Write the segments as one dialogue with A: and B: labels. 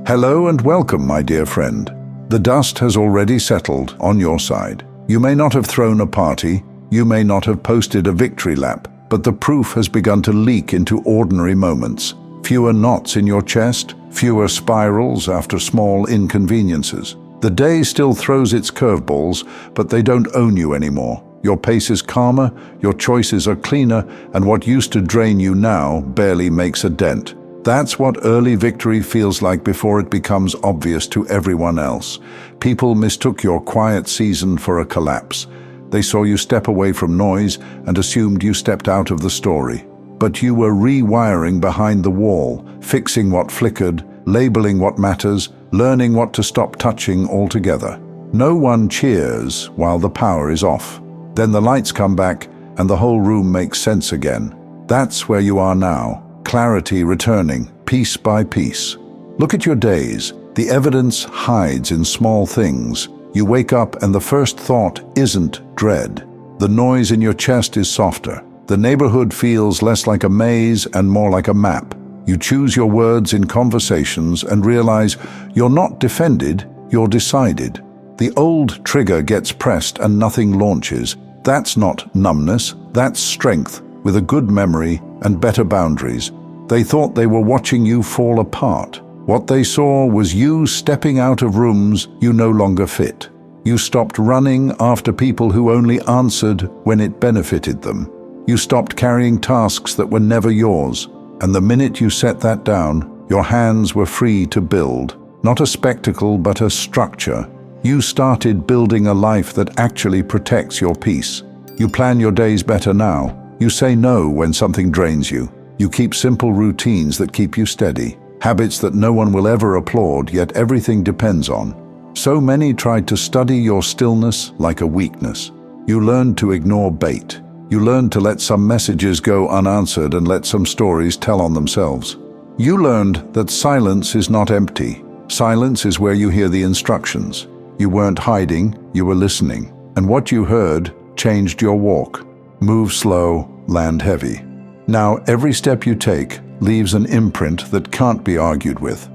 A: Hello and welcome, my dear friend. The dust has already settled on your side. You may not have thrown a party, you may not have posted a victory lap, but the proof has begun to leak into ordinary moments. Fewer knots in your chest, fewer spirals after small inconveniences. The day still throws its curveballs, but they don't own you anymore. Your pace is calmer, your choices are cleaner, and what used to drain you now barely makes a dent. That's what early victory feels like before it becomes obvious to everyone else. People mistook your quiet season for a collapse. They saw you step away from noise and assumed you stepped out of the story. But you were rewiring behind the wall, fixing what flickered, labeling what matters, learning what to stop touching altogether. No one cheers while the power is off. Then the lights come back and the whole room makes sense again. That's where you are now. Clarity returning, piece by piece. Look at your days. The evidence hides in small things. You wake up and the first thought isn't dread. The noise in your chest is softer. The neighborhood feels less like a maze and more like a map. You choose your words in conversations and realize you're not defended, you're decided. The old trigger gets pressed and nothing launches. That's not numbness, that's strength, with a good memory and better boundaries. They thought they were watching you fall apart. What they saw was you stepping out of rooms you no longer fit. You stopped running after people who only answered when it benefited them. You stopped carrying tasks that were never yours. And the minute you set that down, your hands were free to build. Not a spectacle, but a structure. You started building a life that actually protects your peace. You plan your days better now. You say no when something drains you. You keep simple routines that keep you steady. Habits that no one will ever applaud, yet everything depends on. So many tried to study your stillness like a weakness. You learned to ignore bait. You learned to let some messages go unanswered and let some stories tell on themselves. You learned that silence is not empty. Silence is where you hear the instructions. You weren't hiding, you were listening. And what you heard changed your walk. Move slow, land heavy. Now every step you take leaves an imprint that can't be argued with.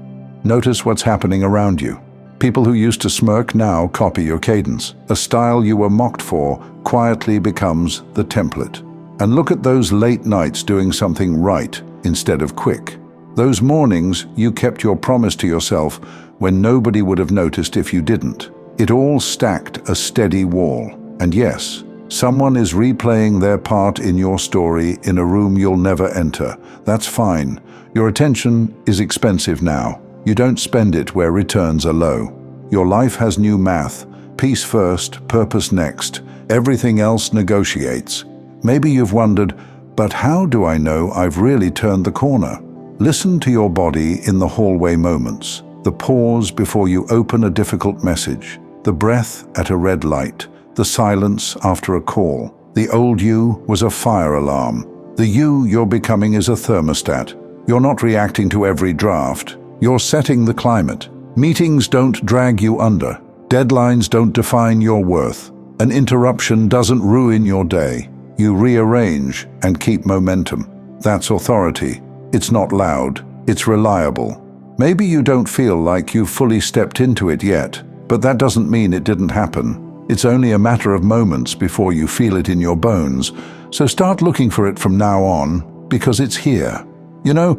A: Notice what's happening around you. People who used to smirk now copy your cadence. A style you were mocked for quietly becomes the template. And look at those late nights doing something right instead of quick. Those mornings you kept your promise to yourself when nobody would have noticed if you didn't. It all stacked a steady wall. And yes, someone is replaying their part in your story in a room you'll never enter. That's fine. Your attention is expensive now. You don't spend it where returns are low. Your life has new math. Peace first, purpose next. Everything else negotiates. Maybe you've wondered, but how do I know I've really turned the corner? Listen to your body in the hallway moments. The pause before you open a difficult message. The breath at a red light. The silence after a call. The old you was a fire alarm. The you you're becoming is a thermostat. You're not reacting to every draft. You're setting the climate. Meetings don't drag you under. Deadlines don't define your worth. An interruption doesn't ruin your day. You rearrange and keep momentum. That's authority. It's not loud. It's reliable. Maybe you don't feel like you've fully stepped into it yet, but that doesn't mean it didn't happen. It's only a matter of moments before you feel it in your bones. So start looking for it from now on, because it's here. You know,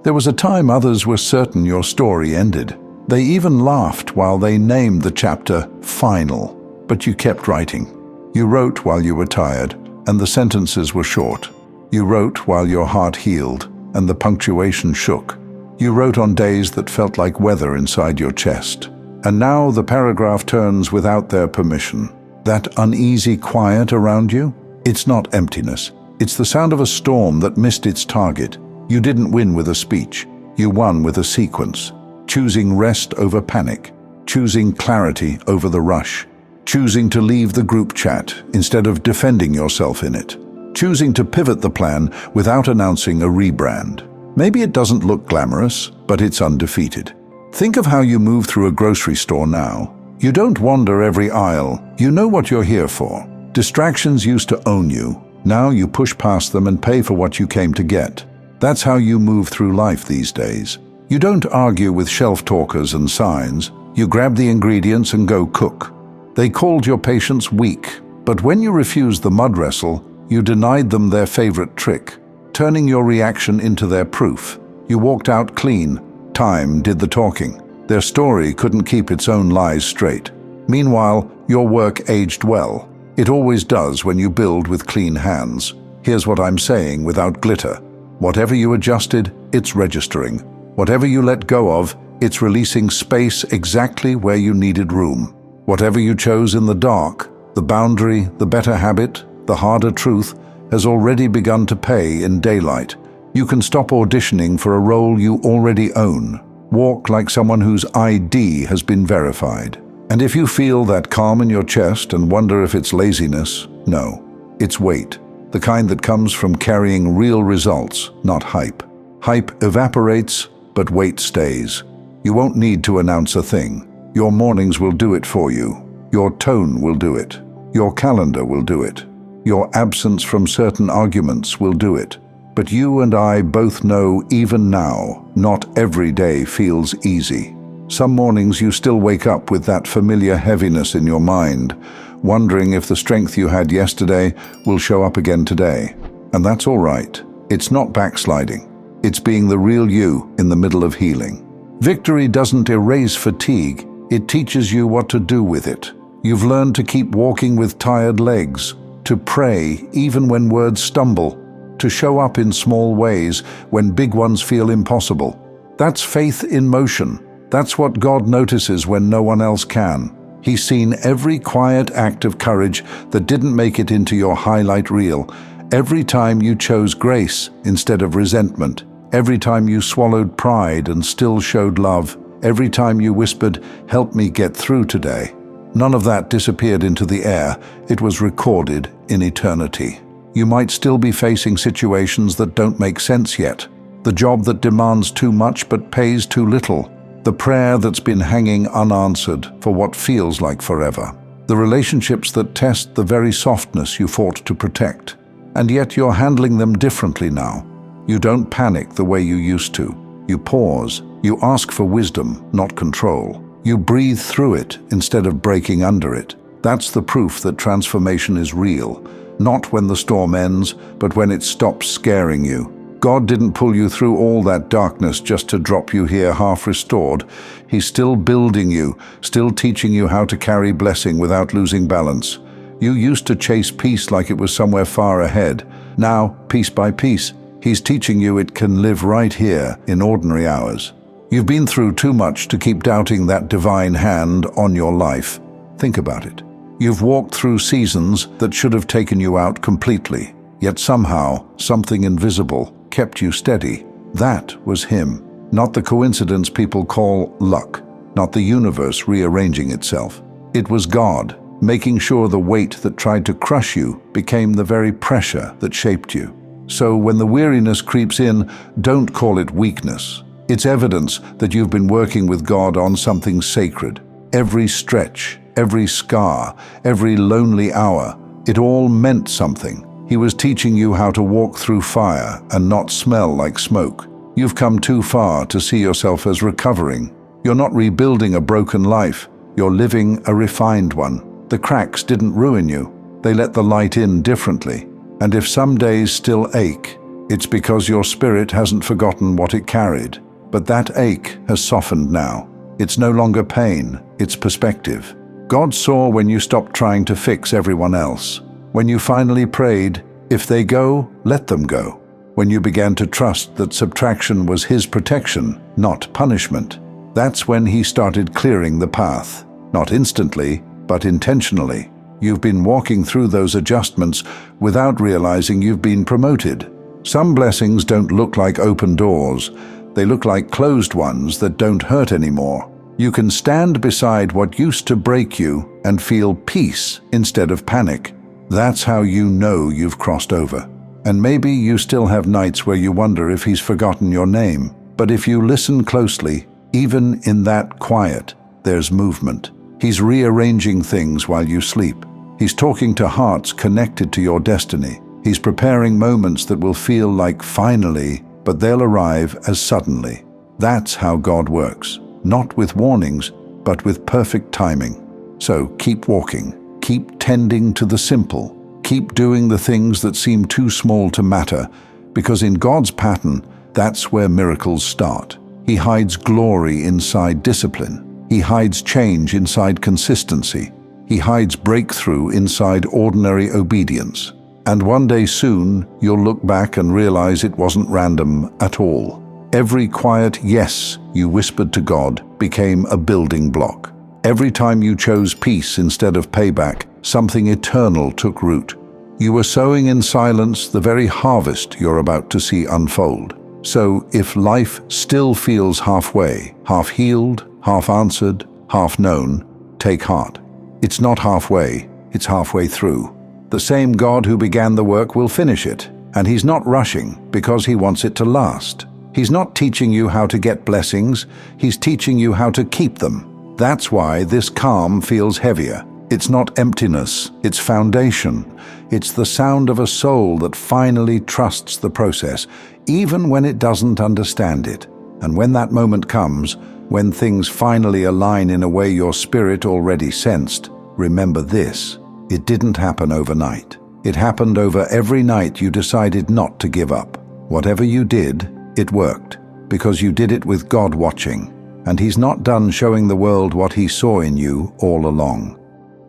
A: there was a time others were certain your story ended. They even laughed while they named the chapter final. But you kept writing. You wrote while you were tired, and the sentences were short. You wrote while your heart healed, and the punctuation shook. You wrote on days that felt like weather inside your chest. And now the paragraph turns without their permission. That uneasy quiet around you? It's not emptiness. It's the sound of a storm that missed its target. You didn't win with a speech. You won with a sequence. Choosing rest over panic. Choosing clarity over the rush. Choosing to leave the group chat instead of defending yourself in it. Choosing to pivot the plan without announcing a rebrand. Maybe it doesn't look glamorous, but it's undefeated. Think of how you move through a grocery store now. You don't wander every aisle. You know what you're here for. Distractions used to own you. Now you push past them and pay for what you came to get. That's how you move through life these days. You don't argue with shelf talkers and signs. You grab the ingredients and go cook. They called your patients weak, but when you refused the mud wrestle, you denied them their favorite trick, turning your reaction into their proof. You walked out clean. Time did the talking. Their story couldn't keep its own lies straight. Meanwhile, your work aged well. It always does when you build with clean hands. Here's what I'm saying without glitter. Whatever you adjusted, it's registering. Whatever you let go of, it's releasing space exactly where you needed room. Whatever you chose in the dark, the boundary, the better habit, the harder truth, has already begun to pay in daylight. You can stop auditioning for a role you already own. Walk like someone whose ID has been verified. And if you feel that calm in your chest and wonder if it's laziness, no, it's weight. The kind that comes from carrying real results, not hype. Hype evaporates, but weight stays. You won't need to announce a thing. Your mornings will do it for you. Your tone will do it. Your calendar will do it. Your absence from certain arguments will do it. But you and I both know even now, not every day feels easy. Some mornings you still wake up with that familiar heaviness in your mind, wondering if the strength you had yesterday will show up again today. And that's all right. It's not backsliding. It's being the real you in the middle of healing. Victory doesn't erase fatigue. It teaches you what to do with it. You've learned to keep walking with tired legs, to pray even when words stumble, to show up in small ways when big ones feel impossible. That's faith in motion. That's what God notices when no one else can. He's seen every quiet act of courage that didn't make it into your highlight reel. Every time you chose grace instead of resentment. Every time you swallowed pride and still showed love. Every time you whispered, "Help me get through today." None of that disappeared into the air. It was recorded in eternity. You might still be facing situations that don't make sense yet. The job that demands too much but pays too little. The prayer that's been hanging unanswered for what feels like forever. The relationships that test the very softness you fought to protect. And yet you're handling them differently now. You don't panic the way you used to. You pause. You ask for wisdom, not control. You breathe through it instead of breaking under it. That's the proof that transformation is real. Not when the storm ends, but when it stops scaring you. God didn't pull you through all that darkness just to drop you here half restored. He's still building you, still teaching you how to carry blessing without losing balance. You used to chase peace like it was somewhere far ahead. Now, piece by piece, He's teaching you it can live right here in ordinary hours. You've been through too much to keep doubting that divine hand on your life. Think about it. You've walked through seasons that should have taken you out completely, yet somehow something invisible kept you steady. That was Him, not the coincidence people call luck, not the universe rearranging itself. It was God, making sure the weight that tried to crush you became the very pressure that shaped you. So when the weariness creeps in, don't call it weakness. It's evidence that you've been working with God on something sacred. Every stretch, every scar, every lonely hour, it all meant something. He was teaching you how to walk through fire and not smell like smoke. You've come too far to see yourself as recovering. You're not rebuilding a broken life. You're living a refined one. The cracks didn't ruin you. They let the light in differently. And if some days still ache, it's because your spirit hasn't forgotten what it carried. But that ache has softened now. It's no longer pain, it's perspective. God saw when you stopped trying to fix everyone else. When you finally prayed, if they go, let them go. When you began to trust that subtraction was His protection, not punishment. That's when He started clearing the path. Not instantly, but intentionally. You've been walking through those adjustments without realizing you've been promoted. Some blessings don't look like open doors. They look like closed ones that don't hurt anymore. You can stand beside what used to break you and feel peace instead of panic. That's how you know you've crossed over. And maybe you still have nights where you wonder if He's forgotten your name. But if you listen closely, even in that quiet, there's movement. He's rearranging things while you sleep. He's talking to hearts connected to your destiny. He's preparing moments that will feel like finally, but they'll arrive as suddenly. That's how God works, not with warnings, but with perfect timing. So keep walking, keep tending to the simple, keep doing the things that seem too small to matter, because in God's pattern, that's where miracles start. He hides glory inside discipline. He hides change inside consistency. He hides breakthrough inside ordinary obedience. And one day soon, you'll look back and realize it wasn't random at all. Every quiet yes you whispered to God became a building block. Every time you chose peace instead of payback, something eternal took root. You were sowing in silence the very harvest you're about to see unfold. So if life still feels halfway, half healed, half answered, half known, take heart. It's not halfway, it's halfway through. The same God who began the work will finish it, and He's not rushing because He wants it to last. He's not teaching you how to get blessings, He's teaching you how to keep them. That's why this calm feels heavier. It's not emptiness, it's foundation. It's the sound of a soul that finally trusts the process, even when it doesn't understand it. And when that moment comes, when things finally align in a way your spirit already sensed, remember this: it didn't happen overnight. It happened over every night you decided not to give up. Whatever you did, it worked, because you did it with God watching, and He's not done showing the world what He saw in you all along.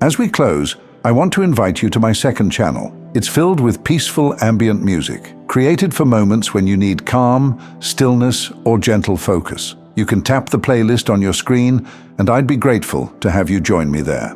A: As we close, I want to invite you to my second channel. It's filled with peaceful ambient music, created for moments when you need calm, stillness, or gentle focus. You can tap the playlist on your screen, and I'd be grateful to have you join me there.